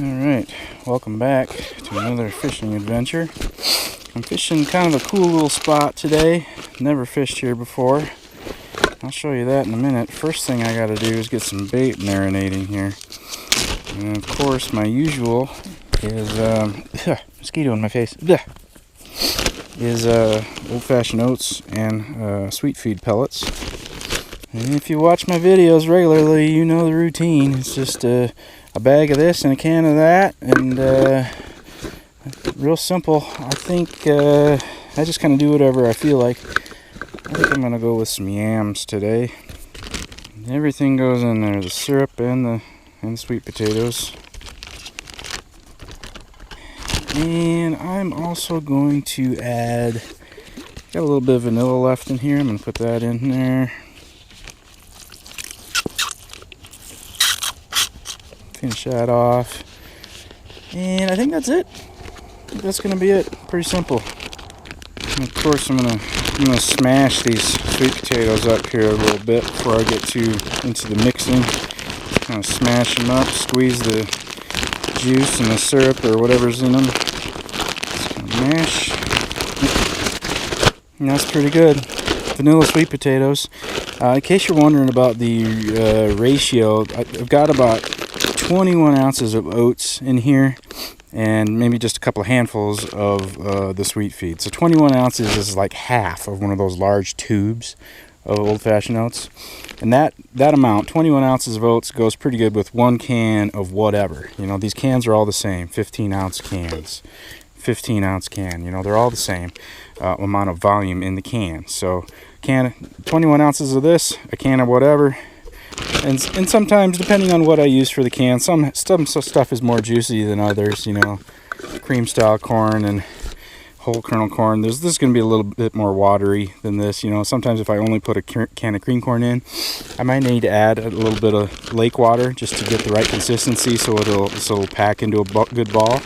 Alright, welcome back to another fishing adventure. I'm fishing kind of a cool little spot today. Never fished here before. I'll show you that in a minute. First thing I gotta do is get some bait marinating here. And of course, my usual is, mosquito in my face, is old-fashioned oats and sweet feed pellets. And if you watch my videos regularly, you know the routine. It's just a bag of this and a can of that, and real simple. I think I just kind of do whatever I feel like. I think I'm gonna go with some yams today. Everything goes in there, the syrup and the sweet potatoes. And I'm also going to add, got a little bit of vanilla left in here. I'm gonna put that in there. Finish that off, and I think that's it. That's gonna be it. Pretty simple. And of course, I'm gonna smash these sweet potatoes up here a little bit before I get into the mixing. Kind of smash them up, squeeze the juice and the syrup or whatever's in them. Just kind of mash, and that's pretty good. Vanilla sweet potatoes. In case you're wondering about the ratio, I've got about 21 ounces of oats in here and maybe just a couple of handfuls of the sweet feed. So 21 ounces is like half of one of those large tubes of old-fashioned oats. And that amount, 21 ounces of oats, goes pretty good with one can of whatever. You know, these cans are all the same, 15-ounce cans. 15-ounce can, you know, they're all the same amount of volume in the can. So 21 ounces of this, a can of whatever. And sometimes, depending on what I use for the can, some stuff is more juicy than others. You know, cream style corn and whole kernel corn. This is going to be a little bit more watery than this. You know, sometimes if I only put a can of cream corn in, I might need to add a little bit of lake water just to get the right consistency, so it'll pack into a good ball.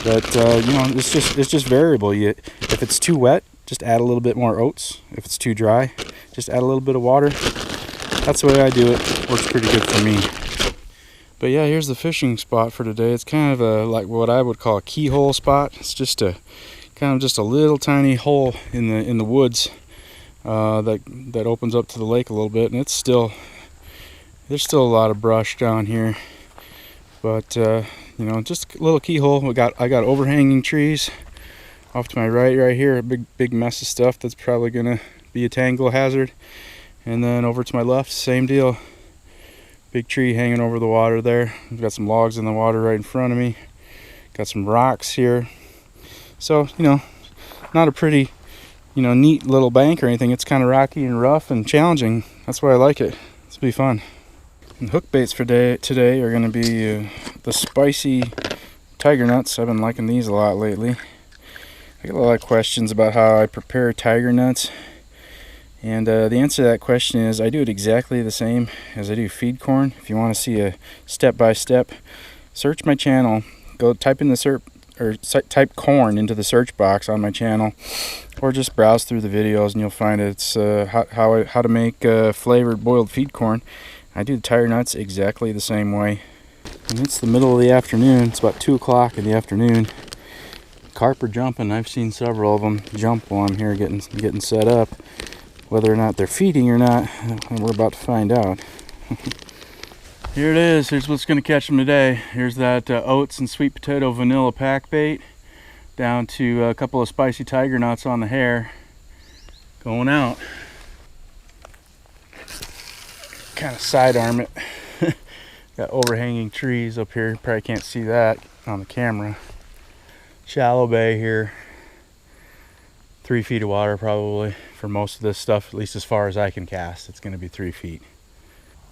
But you know, it's just variable. If it's too wet, just add a little bit more oats. If it's too dry, just add a little bit of water. That's the way I do it. Works pretty good for me. But yeah, here's the fishing spot for today. It's kind of like what I would call a keyhole spot. It's just a little tiny hole in the woods that opens up to the lake a little bit, and there's still a lot of brush down here. But you know, just a little keyhole. I got overhanging trees off to my right here. A big mess of stuff that's probably gonna be a tangle hazard. And then over to my left, same deal. Big tree hanging over the water there. I've got some logs in the water right in front of me. Got some rocks here. So, you know, not a pretty, you know, neat little bank or anything. It's kind of rocky and rough and challenging. That's why I like it. It's be fun. And hook baits for today are going to be the spicy tiger nuts. I've been liking these a lot lately. I get a lot of questions about how I prepare tiger nuts. And the answer to that question is I do it exactly the same as I do feed corn. If you want to see a step-by-step, search my channel. Go type in type corn into the search box on my channel, or just browse through the videos and you'll find it's how to make flavored boiled feed corn. I do the tiger nuts exactly the same way. And it's the middle of the afternoon. It's about 2 o'clock in the afternoon. Carp are jumping. I've seen several of them jump while I'm here getting set up. Whether or not they're feeding or not, we're about to find out. Here it is. Here's what's going to catch them today. Here's that oats and sweet potato vanilla pack bait, down to a couple of spicy tiger nuts on the hair. Going out. Kind of sidearm it. Got overhanging trees up here. Probably can't see that on the camera. Shallow bay here. 3 feet of water probably for most of this stuff, at least as far as I can cast. It's going to be 3 feet.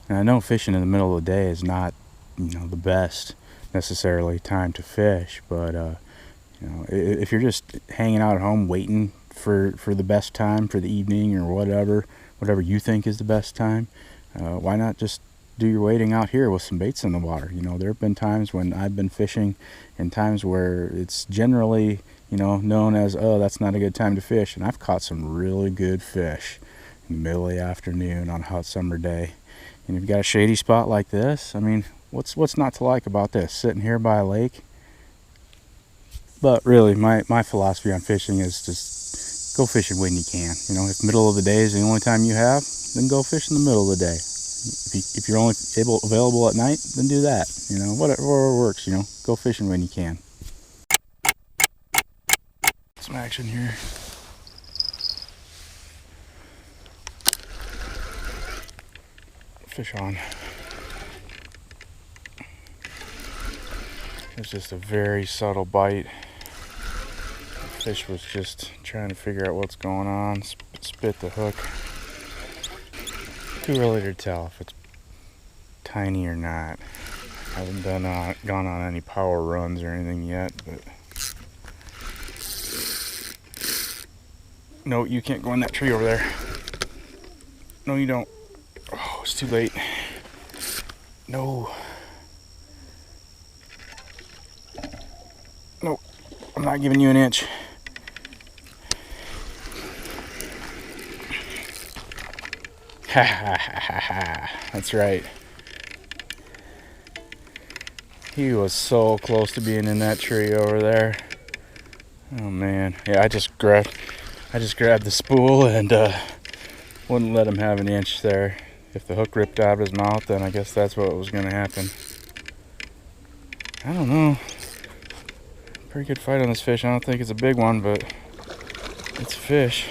And I know fishing in the middle of the day is not, you know, the best necessarily time to fish, but you know, if you're just hanging out at home waiting for the best time for the evening or whatever you think is the best time, why not just do your waiting out here with some baits in the water? You know, there have been times when I've been fishing and times where it's generally, you know, known as, oh, that's not a good time to fish, and I've caught some really good fish in the middle of the afternoon on a hot summer day. And if you've got a shady spot like this, I mean, What's not to like about this? Sitting here by a lake. But really, my philosophy on fishing is just go fishing when you can. You know, if middle of the day is the only time you have, then go fish in the middle of the day. If you're only available at night, then do that. You know, whatever works. You know, go fishing when you can. Some action here. Fish on. It's just a very subtle bite. The fish was just trying to figure out what's going on. Spit the hook. Too early to tell if it's tiny or not. I haven't gone on any power runs or anything yet, but no, you can't go in that tree over there. No, you don't. Oh, it's too late. No. No, I'm not giving you an inch. Ha ha ha ha ha. That's right. He was so close to being in that tree over there. Oh man. Yeah, I just grabbed the spool and wouldn't let him have an inch there. If the hook ripped out of his mouth, then I guess that's what was gonna happen. I don't know. Pretty good fight on this fish. I don't think it's a big one, but it's a fish.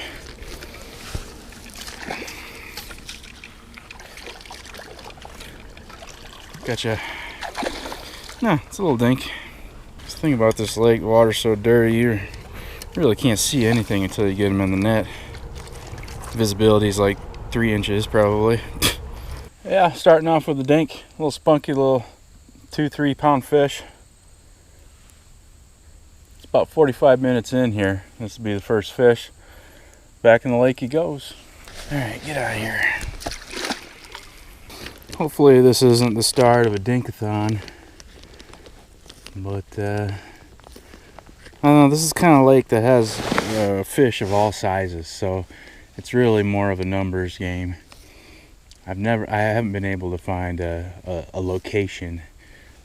Gotcha. No, it's a little dink. The thing about this lake, the water's so dirty, you really can't see anything until you get them in the net. Visibility is like 3 inches probably. Yeah, starting off with a dink. A little spunky little 2-3 pound fish. It's about 45 minutes in here. This will be the first fish. Back in the lake he goes. Alright, get out of here. Hopefully this isn't the start of a dinkathon. But I don't know, this is kind of a lake that has fish of all sizes, so it's really more of a numbers game. I haven't been able to find a location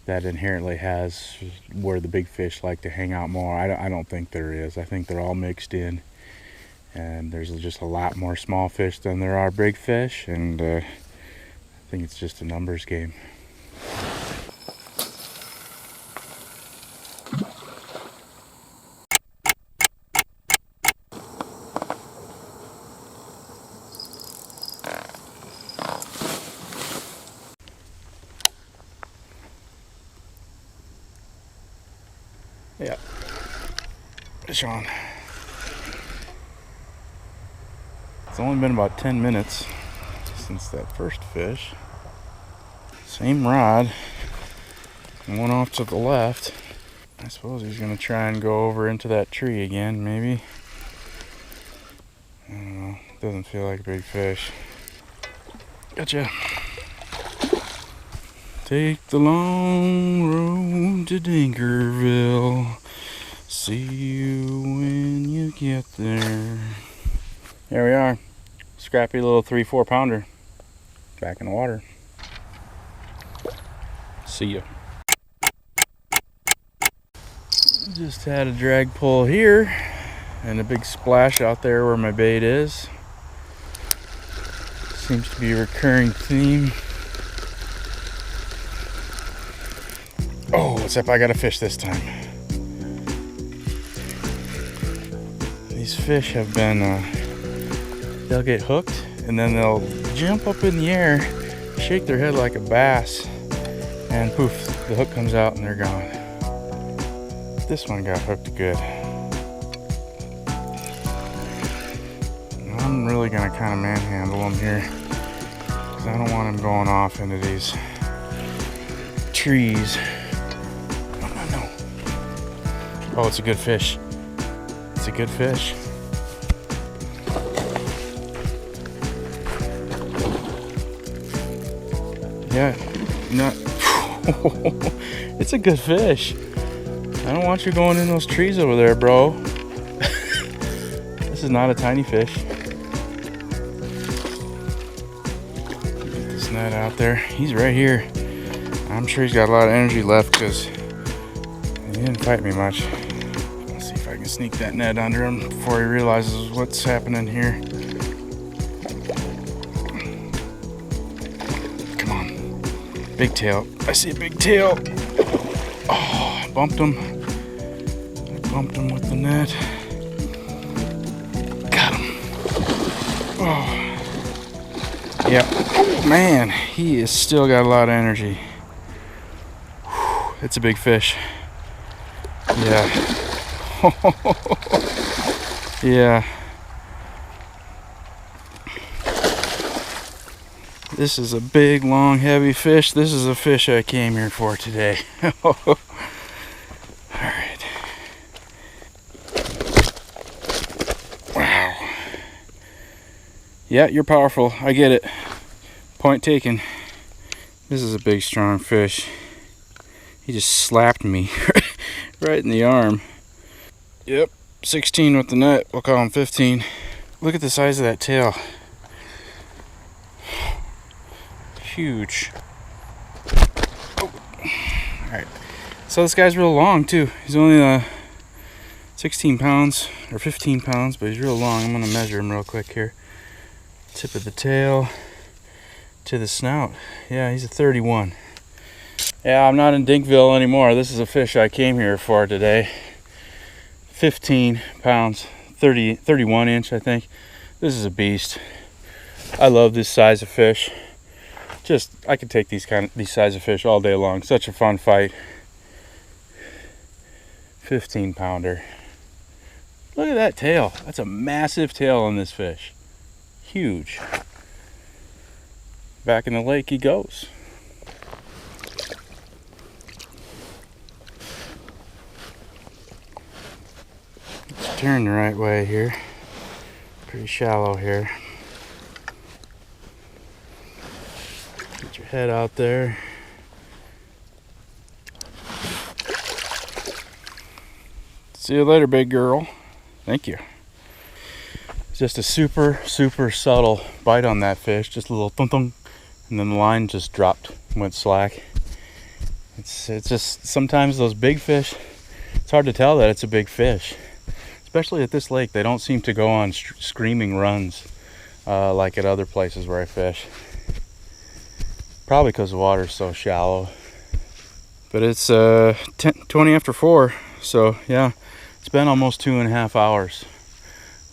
that inherently has where the big fish like to hang out more. I don't think there is. I think they're all mixed in, and there's just a lot more small fish than there are big fish, and I think it's just a numbers game. Yeah, fish on. It's only been about 10 minutes since that first fish. Same rod, one off to the left. I suppose he's gonna try and go over into that tree again, maybe. I don't know, doesn't feel like a big fish. Gotcha. Take the long road to Dinkerville. See you when you get there. There we are. Scrappy little 3-4 pounder. Back in the water. See ya. Just had a drag pull here and a big splash out there where my bait is. Seems to be a recurring theme. Oh, except I got a fish this time. These fish have been, they'll get hooked and then they'll jump up in the air, shake their head like a bass, and poof, the hook comes out and they're gone. This one got hooked good. I'm really gonna kind of manhandle him here, because I don't want him going off into these trees. No. Oh, it's a good fish. It's a good fish. Yeah, no. It's a good fish. I don't want you going in those trees over there, bro. This is not a tiny fish. Get this net out there. He's right here. I'm I'm sure he's got a lot of energy left because he didn't fight me much. Let's see if I can sneak that net under him before he realizes what's happening here. Come on. Big tail. I see a big tail. Oh, I bumped him. Bumped him with the net. Got him. Oh. Yeah. Oh, man. He has still got a lot of energy. Whew. It's a big fish. Yeah. Yeah. This is a big, long, heavy fish. This is a fish I came here for today. Alright. Wow. Yeah, you're powerful. I get it. Point taken. This is a big, strong fish. He just slapped me right in the arm. Yep, 16 with the net. We'll call him 15. Look at the size of that tail. Huge. Oh. Alright. So this guy's real long too. He's only 16 pounds or 15 pounds, but he's real long. I'm going to measure him real quick here. Tip of the tail to the snout. Yeah, he's a 31. Yeah, I'm not in Dinkville anymore. This is a fish I came here for today. 15 pounds, 31 inch, I think. This is a beast. I love this size of fish. Just, I could take these size of fish all day long. Such a fun fight. 15 pounder. Look at that tail. That's a massive tail on this fish. Huge. Back in the lake he goes. Let's turn the right way here. Pretty shallow here. Get your head out there. See you later, big girl. Thank you. Just a super subtle bite on that fish. Just a little thump thump, and then the line just dropped, went slack. It's just sometimes those big fish, it's hard to tell that it's a big fish. Especially at this lake, they don't seem to go on screaming runs like at other places where I fish. Probably because the water's so shallow. But it's 20 after 4, so yeah, it's been almost 2.5 hours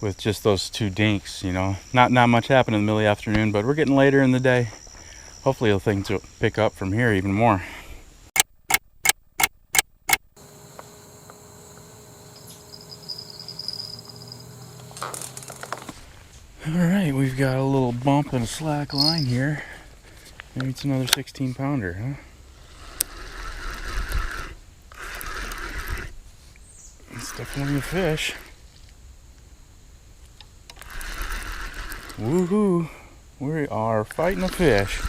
with just those two dinks, you know. Not much happened in the middle of the afternoon, but we're getting later in the day. Hopefully things will pick up from here even more. Alright, we've got a little bump and a slack line here. Maybe it's another 16 pounder, huh? It's definitely a fish. Woohoo! We are fighting a fish.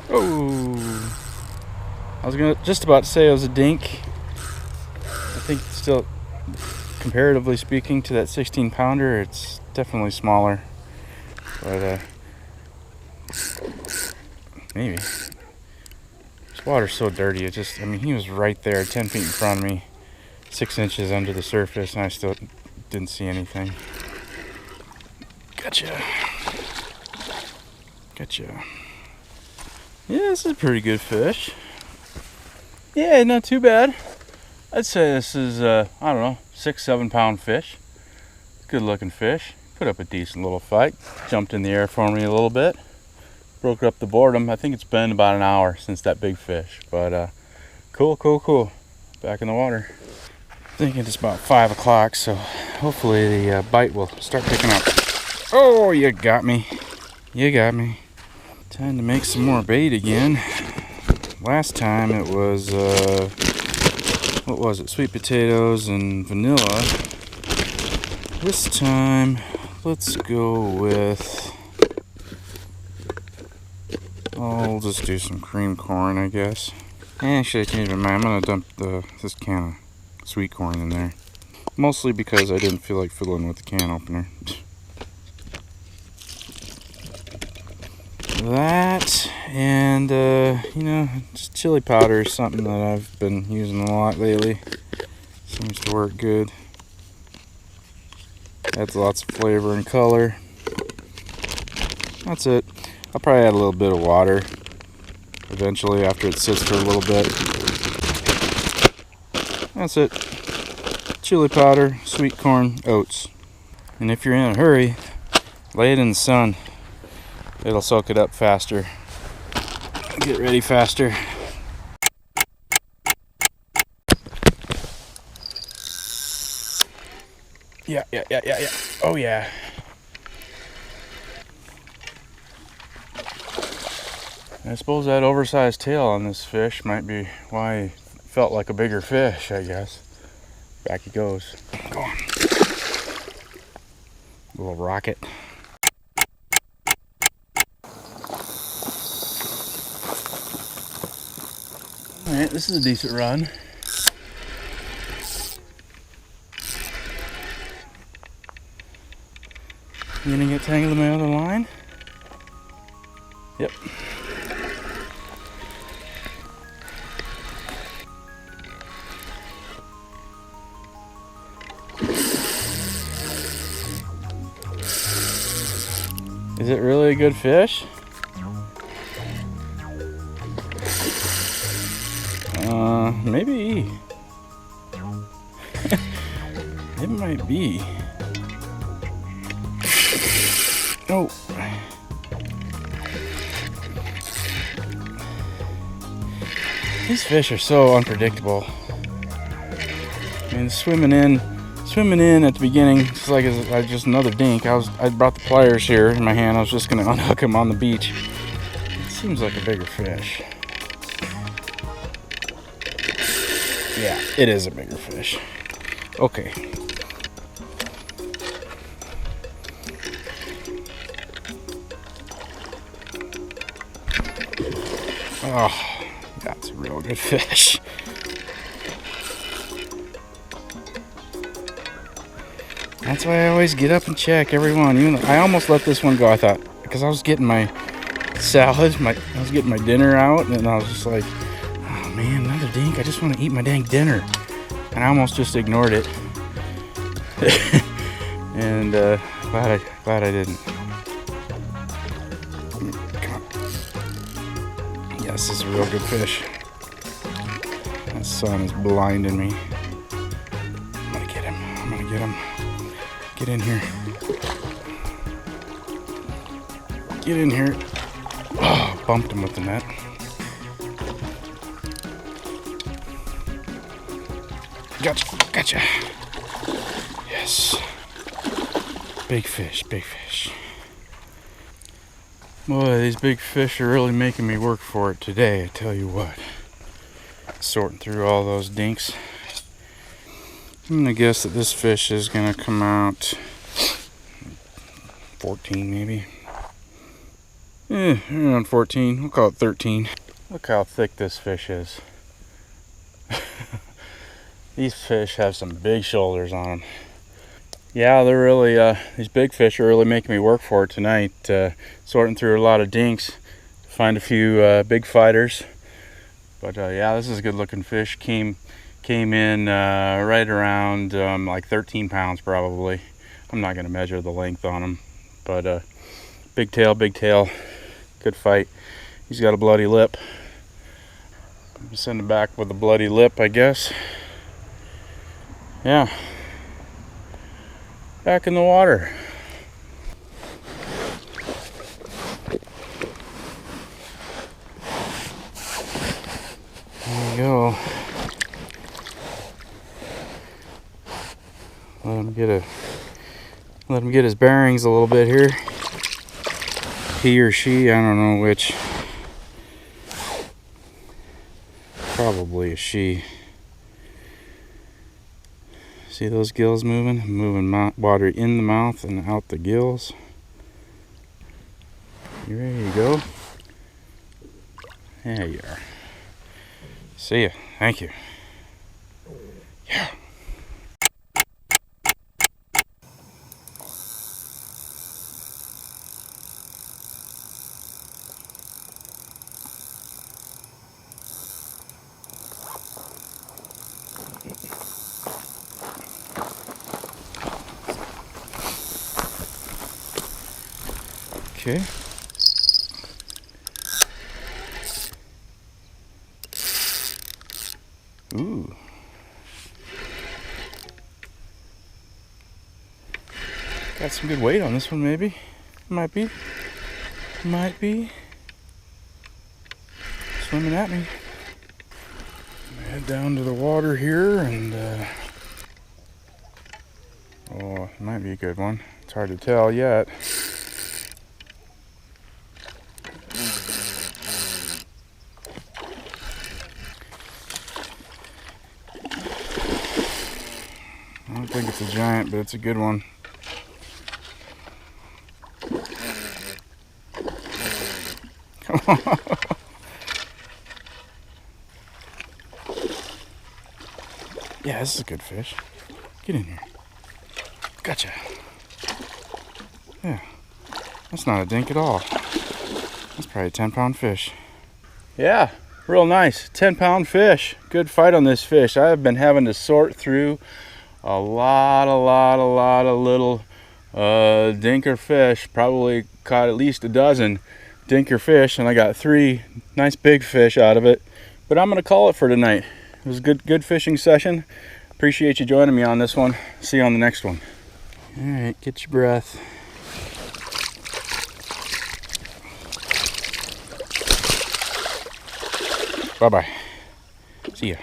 Oh! I was just about to say it was a dink. I think it's still, comparatively speaking to that 16 pounder, it's definitely smaller. But maybe. This water's so dirty. It just, I mean, he was right there, 10 feet in front of me, 6 inches under the surface, and I still didn't see anything. Gotcha. Gotcha. Yeah, this is a pretty good fish. Yeah, not too bad. I'd say this is, I don't know, 6-7 pound fish. Good looking fish. Put up a decent little fight. Jumped in the air for me a little bit. Broke up the boredom. I think it's been about an hour since that big fish. But cool. Back in the water. Thinking it's about 5 o'clock, so hopefully the bite will start picking up. Oh, you got me. You got me. Time to make some more bait again. Last time it was, what was it? Sweet potatoes and vanilla. This time, let's go with, I'll just do some cream corn, I guess. Actually, I changed my mind. I'm going to dump this can of sweet corn in there. Mostly because I didn't feel like fiddling with the can opener. That And you know, just chili powder is something that I've been using a lot lately. Seems to work good. Adds lots of flavor and color. That's it. I'll probably add a little bit of water eventually after it sits for a little bit. That's it. Chili powder, sweet corn, oats. And if you're in a hurry, lay it in the sun. It'll soak it up faster. Get ready faster. Yeah. Oh yeah. I suppose that oversized tail on this fish might be why he felt like a bigger fish, I guess. Back he goes. Go on. Little rocket. Alright, this is a decent run. You gonna get tangled in my other line? Yep. Is it really a good fish? Maybe. It might be. Oh. These fish are so unpredictable. I mean, swimming in at the beginning, it's like just another dink. I brought the pliers here in my hand. I was just gonna unhook him on the beach. It seems like a bigger fish. Yeah, it is a bigger fish. Okay. Oh, that's a real good fish. That's why I always get up and check every one. Even though I almost let this one go, I thought, because I was getting my salad, I was getting my dinner out, and I was just like, oh man, another dink. I just want to eat my dang dinner. And I almost just ignored it. And glad I didn't. Come on. Yes, this is a real good fish. That sun is blinding me. I'm gonna get him. Get in here. Get in here. Oh, bumped him with the net. Gotcha. Yes. Big fish. Boy, these big fish are really making me work for it today, I tell you what. Sorting through all those dinks. I'm gonna guess that this fish is gonna come out 14 maybe. Around 14. We'll call it 13. Look how thick this fish is. These fish have some big shoulders on them. Yeah, they're really, these big fish are really making me work for it tonight. Sorting through a lot of dinks, find a few big fighters. But yeah, this is a good looking fish. Came in right around like 13 pounds probably. I'm not going to measure the length on him. But big tail, good fight. He's got a bloody lip. I'm send him back with a bloody lip, I guess. Yeah. Back in the water. There you go. Let him get his bearings a little bit here. He or she, I don't know which. Probably a she. See those gills moving? Moving water in the mouth and out the gills. You ready to go? There you are. See ya. Thank you. Yeah. Okay. Ooh. Got some good weight on this one, maybe. Might be. Might be. Swimming at me. Head down to the water here and oh, it might be a good one. It's hard to tell yet. I don't think it's a giant, but it's a good one. Come on. Yeah, this is a good fish. Get in here. Gotcha. Yeah, that's not a dink at all. That's probably a 10-pound fish. Yeah, real nice. 10-pound fish. Good fight on this fish. I have been having to sort through a lot of little dinker fish. Probably caught at least a dozen dinker fish, and I got 3 nice big fish out of it. But I'm gonna call it for tonight. It was a good fishing session. Appreciate you joining me on this one. See you on the next one. All right, get your breath. Bye-bye. See ya.